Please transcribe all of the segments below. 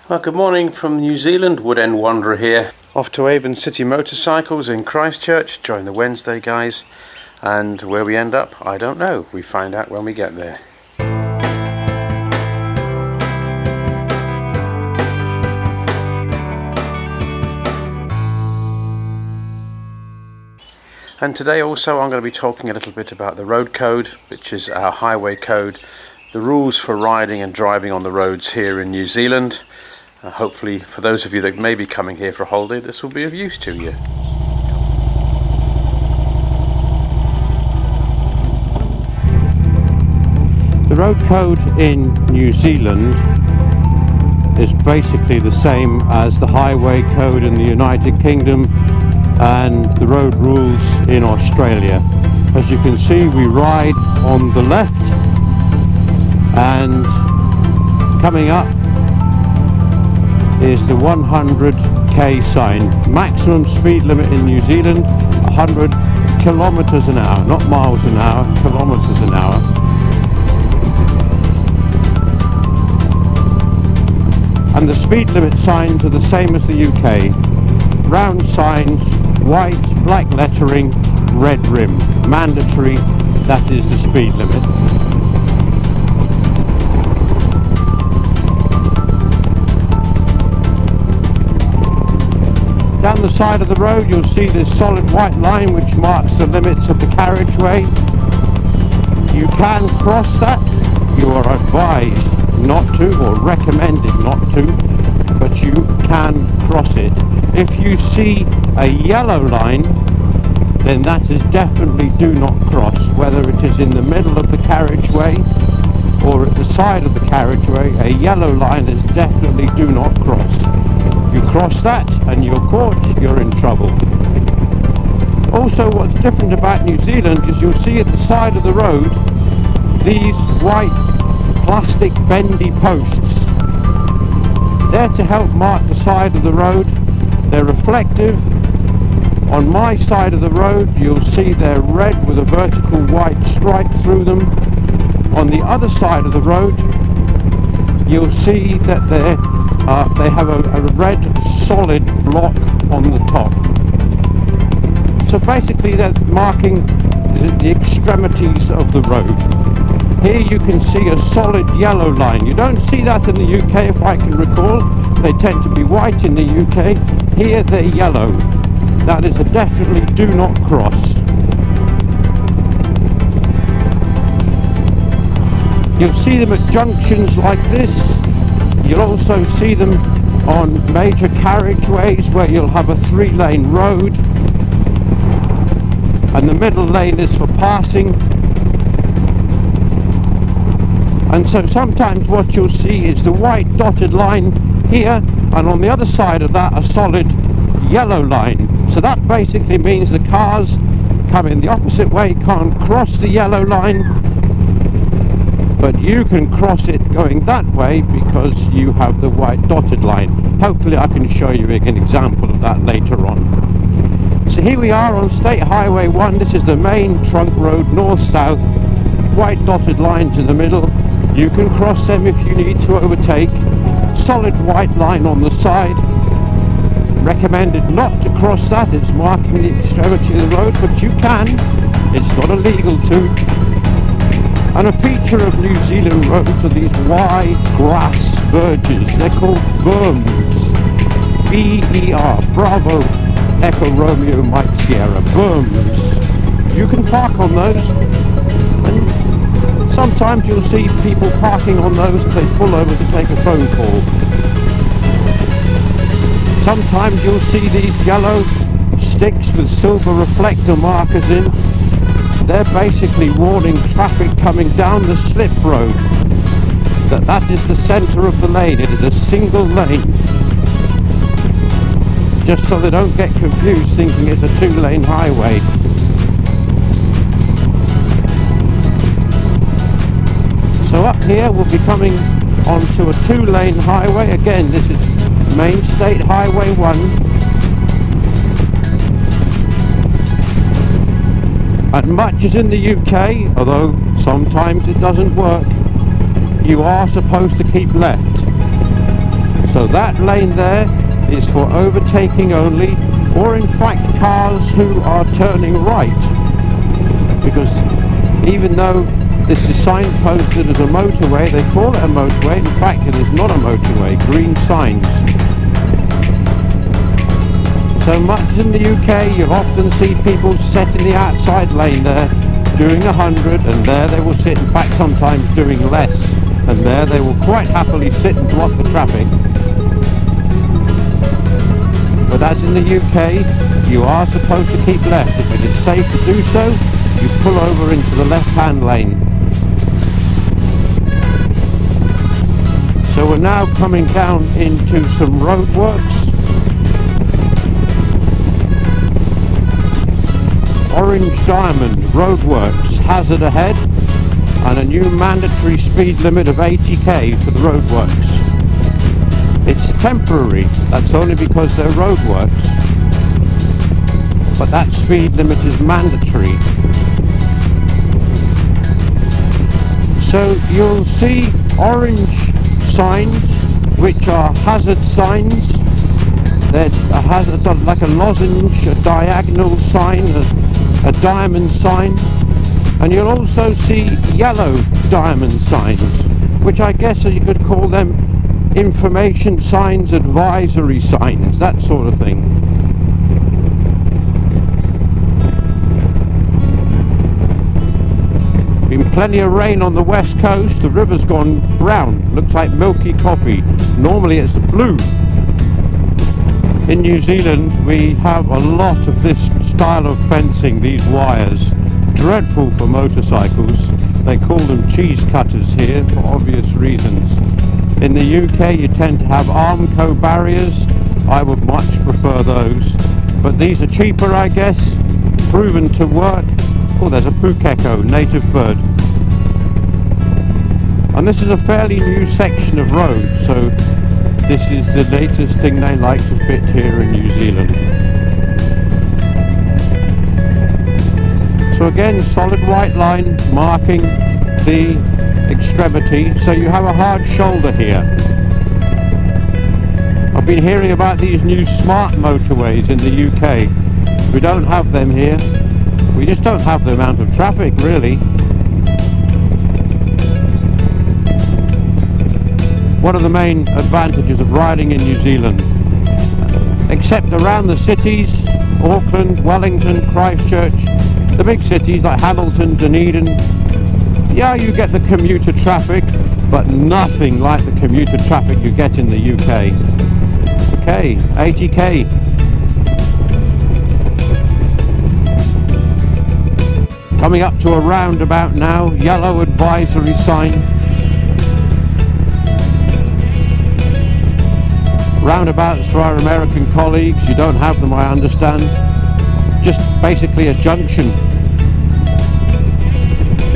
Well, good morning from New Zealand, Woodend Wanderer here. Off to Avon City Motorcycles in Christchurch, join the Wednesday guys, and where we end up, I don't know. We find out when we get there. And today also I'm going to be talking a little bit about the road code, which is our highway code, the rules for riding and driving on the roads here in New Zealand. Hopefully for those of you that may be coming here for a holiday, this will be of use to you. The road code in New Zealand is basically the same as the highway code in the United Kingdom and the road rules in Australia. As you can see, we ride on the left, and coming up is the 100k sign. Maximum speed limit in New Zealand 100 kilometers an hour, not miles an hour, kilometers an hour. And the speed limit signs are the same as the UK. Round signs, white, black lettering, red rim. Mandatory, that is the speed limit. Down the side of the road you'll see this solid white line which marks the limits of the carriageway. You can cross that. You are advised not to, or recommended not to, but you can cross it. If you see a yellow line, then that is definitely do not cross, whether it is in the middle of the carriageway or at the side of the carriageway. A yellow line is definitely do not cross. You cross that and you're caught, you're in trouble. Also, what's different about New Zealand is you'll see at the side of the road these white plastic bendy posts. They're to help mark the side of the road. They're reflective. On my side of the road you'll see they're red with a vertical white stripe through them. On the other side of the road you'll see that they have a red solid block on the top. So basically they're marking the extremities of the road. Here you can see a solid yellow line. You don't see that in the UK, if I can recall. They tend to be white in the UK. Here they're yellow. That is a definitely do not cross. You'll see them at junctions like this. You'll also see them on major carriageways where you'll have a 3-lane road and the middle lane is for passing. And so sometimes what you'll see is the white dotted line here, and on the other side of that a solid yellow line. So that basically means the cars coming the opposite way can't cross the yellow line, but you can cross it going that way because you have the white dotted line. Hopefully I can show you an example of that later on. So here we are on State Highway 1. This is the main trunk road, north-south, white dotted lines in the middle. You can cross them if you need to overtake. Solid white line on the side. Recommended not to cross that, it's marking the extremity of the road, but you can. It's not illegal to. And a feature of New Zealand roads are these wide grass verges. They're called berms. B-E-R, Bravo, Echo Romeo, Mike Sierra, berms. You can park on those, and sometimes you'll see people parking on those as they pull over to take a phone call. Sometimes you'll see these yellow sticks with silver reflector markers in. They're basically warning traffic coming down the slip road that is the centre of the lane. It is a single lane, just so they don't get confused thinking it's a 2-lane highway. So up here we'll be coming onto a 2-lane highway. Again, this is Main State Highway 1. And much as in the UK, although sometimes it doesn't work, you are supposed to keep left. So That lane there is for overtaking only, or in fact cars who are turning right, because even though this is signposted as a motorway, they call it a motorway. In fact, it is not a motorway. Green signs. So much in the UK, you'll often see people set in the outside lane there doing 100, and there they will sit, in fact sometimes doing less, and there they will quite happily sit and block the traffic. But as in the UK, you are supposed to keep left. If it is safe to do so, you pull over into the left-hand lane. So we're now coming down into some roadworks. Orange Diamond roadworks, hazard ahead, and a new mandatory speed limit of 80k for the roadworks. It's temporary, that's only because they're roadworks, but that speed limit is mandatory. So you'll see orange signs, which are hazard signs. They're a hazard, like a lozenge, a diagonal sign, a diamond sign, and you'll also see yellow diamond signs, which I guess you could call them information signs, advisory signs, that sort of thing. Been plenty of rain on the west coast. The river's gone brown, looks like milky coffee. Normally it's blue. In New Zealand we have a lot of this style of fencing, these wires. Dreadful for motorcycles. They call them cheese cutters here for obvious reasons. In the UK you tend to have Armco barriers. I would much prefer those, but these are cheaper, I guess, proven to work. Oh, there's a pukeko, native bird. And this is a fairly new section of road, so this is the latest thing they like to fit here in New Zealand. So again, solid white line marking the extremity, so you have a hard shoulder here. I've been hearing about these new smart motorways in the UK. We don't have them here. We just don't have the amount of traffic, really. One of the main advantages of riding in New Zealand, except around the cities, Auckland, Wellington, Christchurch, the big cities like Hamilton, Dunedin, yeah, you get the commuter traffic, but nothing like the commuter traffic you get in the UK. Okay, 80k. Coming up to a roundabout now, yellow advisory sign. Roundabouts for our American colleagues, you don't have them, I understand. Just basically a junction.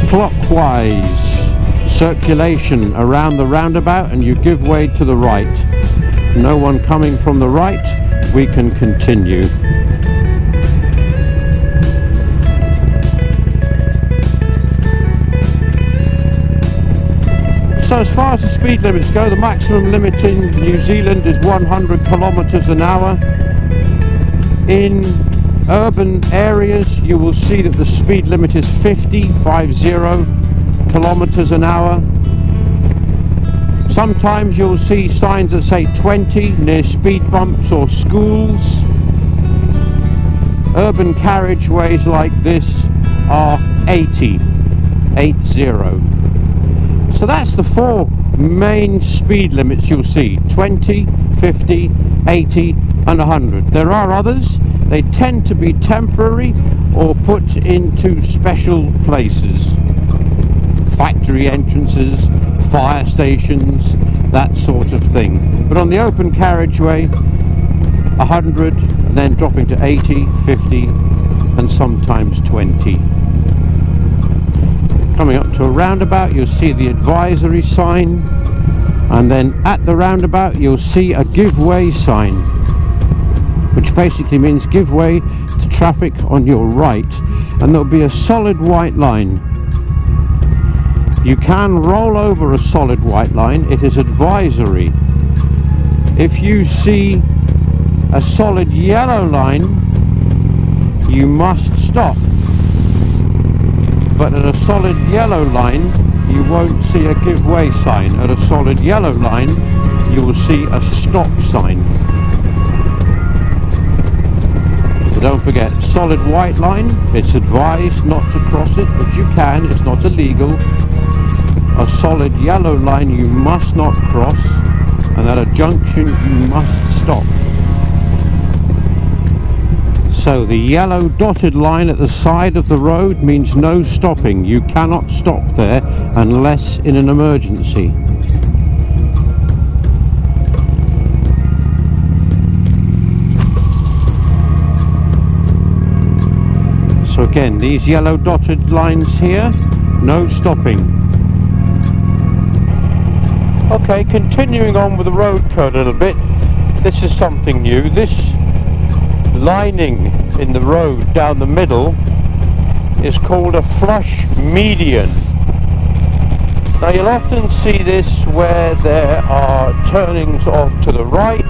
Clockwise circulation around the roundabout, and you give way to the right. No one coming from the right, we can continue. So as far as the speed limits go, the maximum limit in New Zealand is 100 kilometers an hour. In urban areas you will see that the speed limit is 50 kilometers an hour. Sometimes you'll see signs that say 20 near speed bumps or schools. Urban carriageways like this are 80. So that's the four main speed limits you'll see: 20, 50, 80 and 100. There are others. They tend to be temporary or put into special places. Factory entrances, fire stations, that sort of thing. But on the open carriageway, 100, then dropping to 80, 50 and sometimes 20. Coming up to a roundabout, you'll see the advisory sign, and then at the roundabout you'll see a give way sign, which basically means give way to traffic on your right, and there'll be a solid white line. You can roll over a solid white line. It is advisory. If you see a solid yellow line, you must stop. But at a solid yellow line, you won't see a give way sign. At a solid yellow line, you will see a stop sign. So don't forget, solid white line, it's advised not to cross it, but you can, it's not illegal. A solid yellow line you must not cross, and at a junction you must stop. So the yellow dotted line at the side of the road means no stopping. You cannot stop there unless in an emergency. So again, these yellow dotted lines here, no stopping. Okay, continuing on with the road code a little bit. This is something new. This lining in the road down the middle is called a flush median. Now you'll often see this where there are turnings off to the right,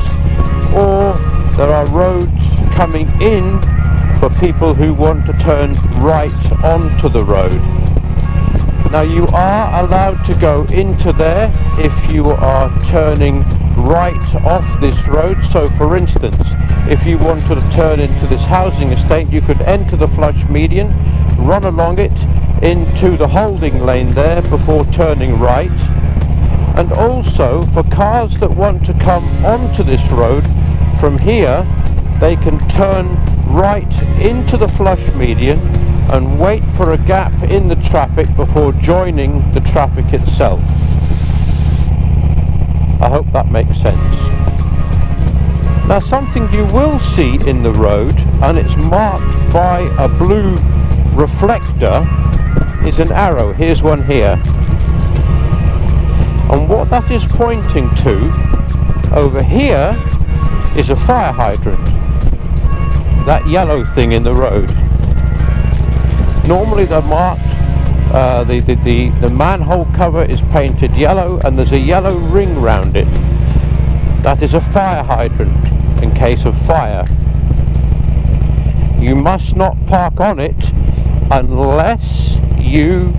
or there are roads coming in for people who want to turn right onto the road. Now you are allowed to go into there if you are turning right off this road. So for instance, if you wanted to turn into this housing estate, you could enter the flush median, run along it into the holding lane there before turning right. And also for cars that want to come onto this road from here, they can turn right into the flush median and wait for a gap in the traffic before joining the traffic itself. I hope that makes sense. Now something you will see in the road, and it's marked by a blue reflector, is an arrow. Here's one here. And what that is pointing to over here is a fire hydrant. That yellow thing in the road. Normally they're marked, the manhole cover is painted yellow and there's a yellow ring round it. That is a fire hydrant in case of fire. You must not park on it unless you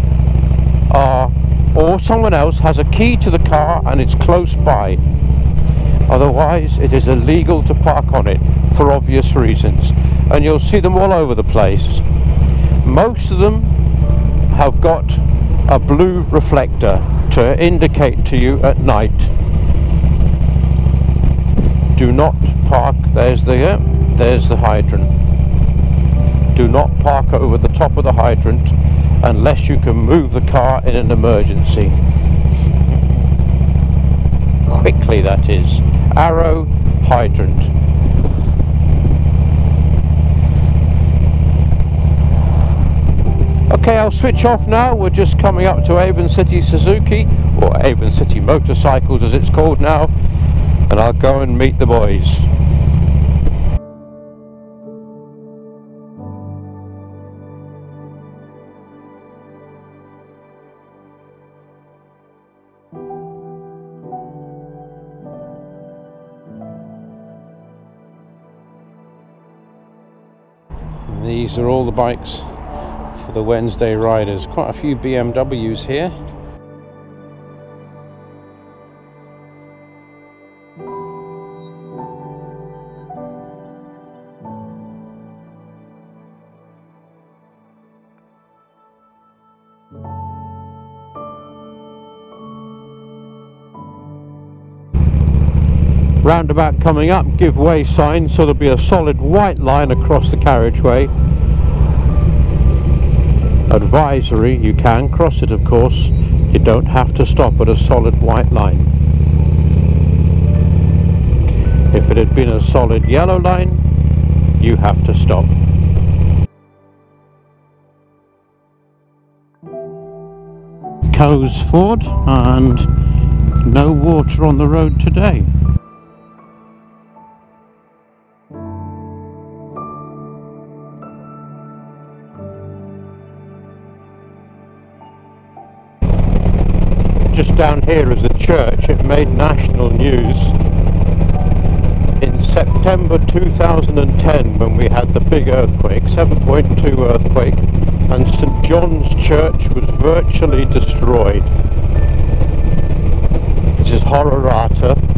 are, or someone else has a key to the car and it's close by. Otherwise it is illegal to park on it for obvious reasons, and you'll see them all over the place. Most of them have got a blue reflector to indicate to you at night. Do not park, there's the hydrant. Do not park over the top of the hydrant unless you can move the car in an emergency. Quickly, that is. Arrow, hydrant. Okay, I'll switch off now. We're just coming up to Avon City Suzuki, or Avon City Motorcycles as it's called now, and I'll go and meet the boys. And these are all the bikes for the Wednesday riders. Quite a few BMWs here. Roundabout coming up, give way sign, so there'll be a solid white line across the carriageway. Advisory, you can cross it of course, you don't have to stop at a solid white line. If it had been a solid yellow line, you have to stop. Coes Ford, and no water on the road today. Just down here is the church. It made national news September 2010 when we had the big earthquake, 7.2 earthquake, and St John's Church was virtually destroyed. This is Hororata.